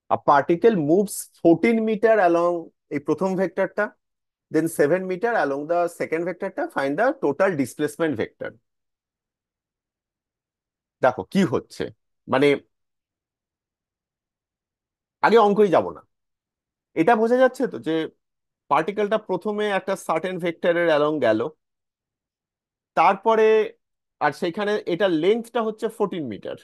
A particle moves 14 meter along এই প্রথম ভেক্টরটা, then 7 meter along the second ভেক্টরটা, find the total displacement vector। দেখো কি হচ্ছে, মানে আগে অঙ্কই যাব না, এটা বোঝা যাচ্ছে তো যে পার্টিকেলটা প্রথমে একটা সার্টেন ভেক্টরের অ্যালং গেল, তারপরে আর সেখানে এটা লেন্থটা হচ্ছে 14 মিটার,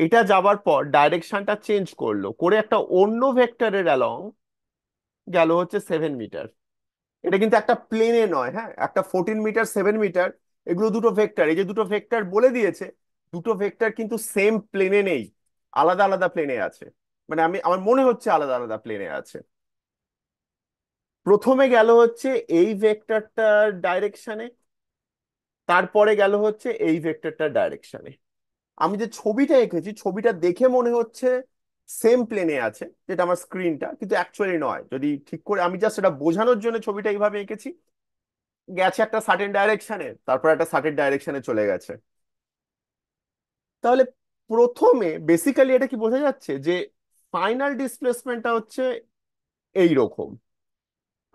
এটা যাবার পর ডাইরেকশনটা চেঞ্জ করলো করে একটা অন্য ভেক্টরের অ্যালং গেল হচ্ছে 7 মিটার। এটা কিন্তু একটা প্লেনে নয়, হ্যাঁ, একটা 14 মিটার 7 মিটার, এগুলো দুটো ভেক্টর, এই যে দুটো ভেক্টর বলে দিয়েছে, দুটো ভেক্টর কিন্তু সেম প্লেনে নেই, আলাদা আলাদা প্লেনে আছে। মানে আমার মনে হচ্ছে আলাদা আলাদা প্লেনে আছে। প্রথমে গেল হচ্ছে এই ভেক্টরটার ডাইরেকশনে, তারপরে গেল হচ্ছে এই ভেক্টরটার ডাইরেকশনে। আমি যে ছবিটা এঁকেছি, ছবিটা দেখে মনে হচ্ছে সেম প্লেনে আছে, যেটা আমার স্ক্রিনটা, কিন্তু অ্যাকচুয়ালি নয়। যদি ঠিক করে আমি জাস্ট এটা বোঝানোর জন্য ছবিটা এইভাবে এঁকেছি, গেছে একটা সার্টেন ডাইরেকশনে, তারপর একটা সার্টেন ডাইরেকশনে চলে গেছে। তাহলে প্রথমে বেসিক্যালি এটা কি বোঝা যাচ্ছে যে ফাইনাল ডিসপ্লেসমেন্টটা হচ্ছে এই রকম।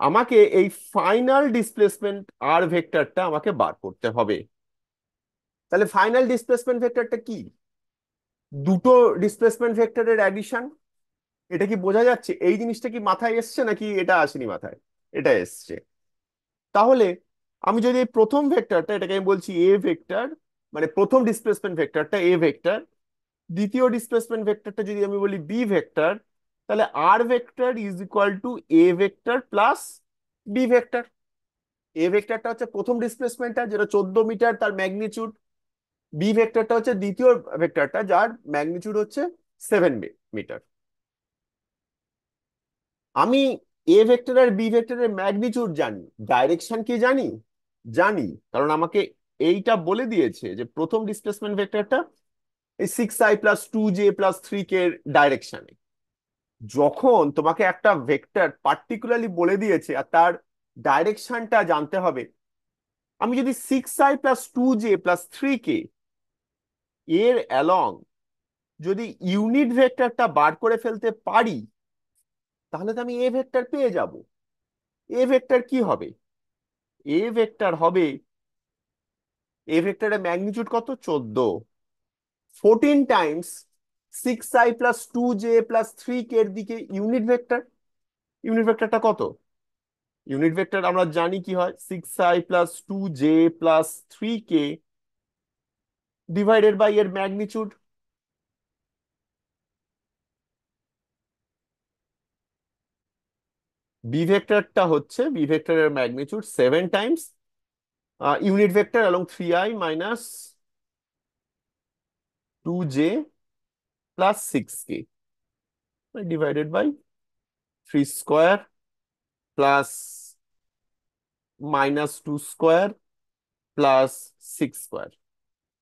আমাকে এই ফাইনাল ডিসপ্লেসমেন্ট আর ভেক্টরটা আমাকে বার করতে হবে। তাহলে ফাইনাল ডিসপ্লেসমেন্ট ভেক্টরটা কি? দুটো ডিসপ্লেসমেন্ট ভেক্টরের অ্যাডিশন। এটা কি বোঝা যাচ্ছে? এই জিনিসটা কি মাথায় এসছে নাকি এটা আসেনি মাথায়? এটা এসছে। তাহলে আমি যদি এই প্রথম ভেক্টরটা, এটাকে আমি বলছি এ ভেক্টর, মানে প্রথম ডিসপ্লেসমেন্ট ভেক্টরটা এ ভেক্টর, দ্বিতীয় ডিসপ্লেসমেন্ট ভেক্টরটা যদি আমি বলি বি ভেক্টর, তাহলে R vector is equal to A vector plus B vector. A ভেক্টরটা হচ্ছে প্রথম ডিসপ্লেসমেন্টটা, যেটা 14 মিটার, তার ম্যাগনিচিউড। বি ভেক্টরটা হচ্ছে দ্বিতীয় ভেক্টরটা, যার ম্যাগনিচিউড হচ্ছে 7 মিটার। আমি এ ভেক্টর আর বি ভেক্টরের ম্যাগনিচিউড জানি, ডাইরেকশন কি জানি? জানি, কারণ আমাকে এইটা বলে দিয়েছে যে প্রথম ডিসপ্লেসমেন্ট ভেক্টরটা এই 6i+2j+3k এর ডাইরেকশনে। যখন তোমাকে একটা ভেক্টর পার্টিকুলারলি বলে দিয়েছে আর তার ডাইরেকশনটা জানতে হবে, আমি যদি 6i+2j+3k এর অ্যালং যদি ইউনিট ভেক্টরটা বার করে ফেলতে পারি, তাহলে তো আমি এ ভেক্টর পেয়ে যাব। এ ভেক্টর কি হবে? এ ভেক্টর হবে, এ ভেক্টরের ম্যাগনিটিউড কত? 14। 14 টাইমস 6i+2j+3k এর দিকে ইউনিট ভেক্টর। ইউনিট ভেক্টরটা কত? ইউনিট ভেক্টর আমরা জানি কি হয়, 6i+2j+3k ডিভাইডেড বাই এর ম্যাগনিটিউড। বি ভেক্টরটা হচ্ছে, বি ভেক্টরের magnitude 7 times unit vector along 3i - 2j+6k divided by 3 square plus -2 square plus 6 square.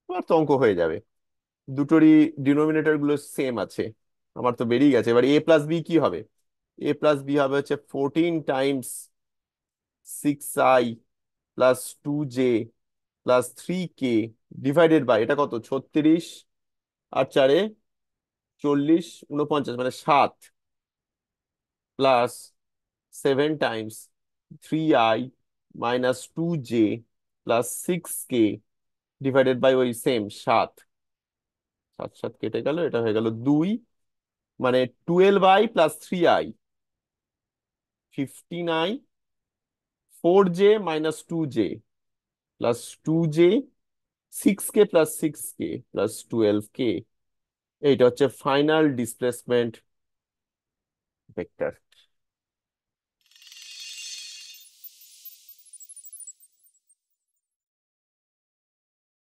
আমার তো অঙ্ক হয়ে যাবে, দুটোরই ডিনোমিনেটর গুলো সেম আছে। আমার তো বেরিয়ে গেছে। এবার এ প্লাস বি কি হবে? এ প্লাস বি হবে হচ্ছে 14 টাইমস 6i+2j+3k ডিভাইডেড বাই এটা কত, 36, আর 4-এ 40, 49, মানে 7, plus 7 times 3i - 2j+6k divided by ওই সেম 7। 7 7 কেটে গেল, এটা হয়ে গেল 2, মানে 12i+3i 15i, 4j - 2j+2j, 6k+6k+12k। এইটা হচ্ছে ফাইনাল ডিসপ্লেসমেন্ট ভেক্টর।